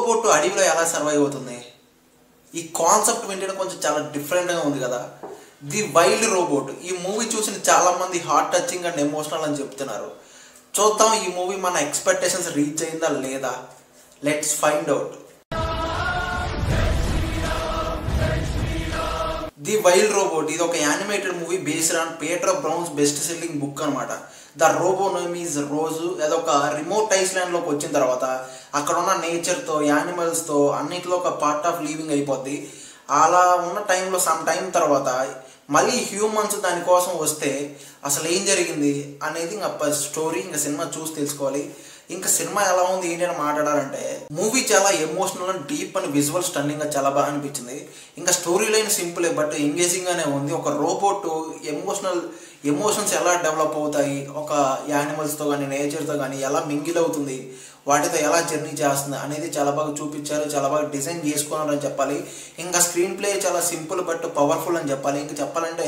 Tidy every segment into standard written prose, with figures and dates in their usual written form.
Robot అడవిలో ఎలా survive అవుతుంది? ఈ కాన్సెప్ట్ వింటే కొంచెం చాలా డిఫరెంట్గా ఉంది కదా. ది వైల్డ్ రోబోట్ ఈ మూవీ చూసిన చాలామంది హార్ట్ టచింగ్ అండ్ ఎమోషనల్ అని చెప్తున్నారు. చూద్దాం ఈ మూవీ మన ఎక్స్పెక్టేషన్స్ రీచ్ అయిందా లేదా. Let's find out. The wild robot ఇది ఒక animated movie based on Peter browns best selling book అనమాట. ద రోబో నేమ్ ఈజ్ రోజు. అదొక రిమోట్ ఐస్లాండ్లోకి వచ్చిన తర్వాత అక్కడ ఉన్న నేచర్తో యానిమల్స్తో అన్నింటిలో ఒక పార్ట్ ఆఫ్ లివింగ్ అయిపోద్ది. అలా ఉన్న టైంలో సమ్ టైం తర్వాత మళ్ళీ హ్యూమన్స్ దానికోసం వస్తే అసలు ఏం జరిగింది అనేది ఇంకా స్టోరీ ఇంకా సినిమా చూసి తెలుసుకోవాలి. ఇంకా సినిమా ఎలా ఉంది ఏంటి అని మాట్లాడాలంటే మూవీ చాలా emotional and deep and visual స్టన్నింగ్గా చాలా బాగా అనిపించింది. ఇంకా స్టోరీ లైన్ సింపులే బట్ ఎంగేజింగ్గానే ఉంది. ఒక రోబోట్ ఎమోషన్స్ ఎలా డెవలప్ అవుతాయి, ఒక యానిమల్స్తో కానీ నేచర్తో కానీ ఎలా మింగిల్ అవుతుంది, వాటితో ఎలా జర్నీ చేస్తుంది అనేది చాలా బాగా చూపించారు. చాలా బాగా డిజైన్ చేసుకున్నారని చెప్పాలి. ఇంకా స్క్రీన్ ప్లే చాలా సింపుల్ బట్ పవర్ఫుల్ అని చెప్పాలి. ఇంకా చెప్పాలంటే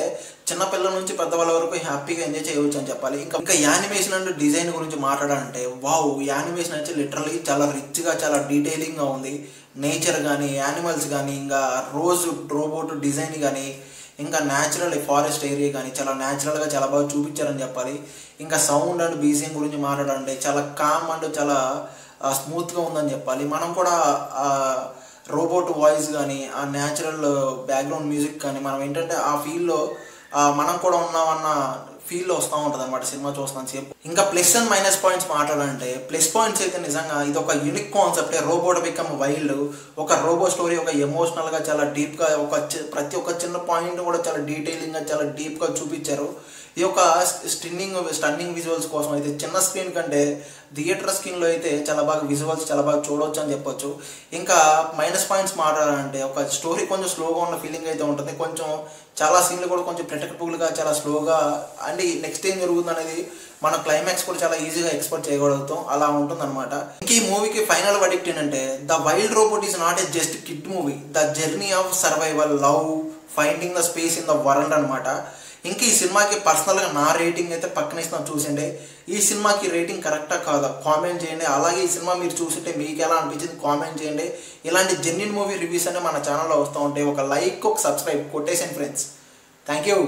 చిన్నపిల్లల నుంచి పెద్దవాళ్ళ వరకు హ్యాపీగా ఎంజాయ్ చేయవచ్చు అని చెప్పాలి. ఇంకా యానిమేషన్ అండ్ డిజైన్ గురించి మాట్లాడాలంటే వావ్, యానిమేషన్ అయితే లిటరలీ చాలా రిచ్గా చాలా డీటెయిలింగ్గా ఉంది. నేచర్ కానీ యానిమల్స్ కానీ ఇంకా రోబోట్ డిజైన్ కానీ ఇంకా న్యాచురల్ ఫారెస్ట్ ఏరియా కానీ చాలా న్యాచురల్గా చాలా బాగా చూపించారని చెప్పాలి. ఇంకా సౌండ్ అండ్ బీజిఎం గురించి మాట్లాడాలంటే చాలా కామ్ అండ్ చాలా స్మూత్గా ఉందని చెప్పాలి. మనం కూడా రోబోట్ వాయిస్ కానీ ఆ న్యాచురల్ బ్యాక్గ్రౌండ్ మ్యూజిక్ కానీ మనం ఏంటంటే ఆ ఫీల్లో మనం కూడా ఉన్నామన్న ఫీల్లో వస్తూ ఉంటుంది అనమాట సినిమా చూస్తాను సేపు. ఇంకా ప్లస్ అండ్ మైనస్ పాయింట్స్ మాట్లాడాలంటే ప్లస్ పాయింట్స్ అయితే నిజంగా ఇది ఒక యూనిక్ కాన్సెప్టే. రోబోట్ బికమ్ వైల్డ్ ఒక రోబో స్టోరీ ఒక ఎమోషనల్గా చాలా డీప్గా ప్రతి ఒక్క చిన్న పాయింట్ కూడా చాలా డీటెయిలింగ్గా చాలా డీప్గా చూపించారు. ఈ యొక్క స్టన్నింగ్ విజువల్స్ కోసం అయితే చిన్న స్క్రీన్ కంటే థియేటర్ స్క్రీన్లో అయితే చాలా బాగా విజువల్స్ చాలా బాగా చూడవచ్చు అని చెప్పొచ్చు. ఇంకా మైనస్ పాయింట్స్ మాట్లాడాలంటే ఒక స్టోరీ కొంచెం స్లోగా ఉన్న ఫీలింగ్ అయితే ఉంటుంది. కొంచెం చాలా సీన్లు కూడా కొంచెం ప్రెడిక్టబుల్గా చాలా స్లోగా అండ్ నెక్స్ట్ ఏం జరుగుతుంది అనేది మన క్లైమాక్స్ కూడా చాలా ఈజీగా ఎక్స్పెక్ట్ చేయగలుగుతాం. అలా ఉంటుంది అనమాట. ఇంక ఈ మూవీకి ఫైనల్ వర్డిక్ట్ ఏంటంటే the wild robot is not a just kid movie, the journey of survival, love, finding the space in the world అనమాట. ఇంకా ఈ సినిమాకి పర్సనల్గా నా రేటింగ్ అయితే పక్కన ఇస్తాను చూసిండే. ఈ సినిమాకి రేటింగ్ కరెక్టా కాదా కామెంట్ చేయండి. అలాగే ఈ సినిమా మీరు చూసింటే మీకు ఎలా అనిపించింది కామెంట్ చేయండి. ఇలాంటి జెన్యూన్ మూవీ రివ్యూస్ అనే మన ఛానల్లో వస్తూ ఉంటాయి. ఒక లైక్ ఒక సబ్స్క్రైబ్ కొట్టేసాను ఫ్రెండ్స్. Thank you.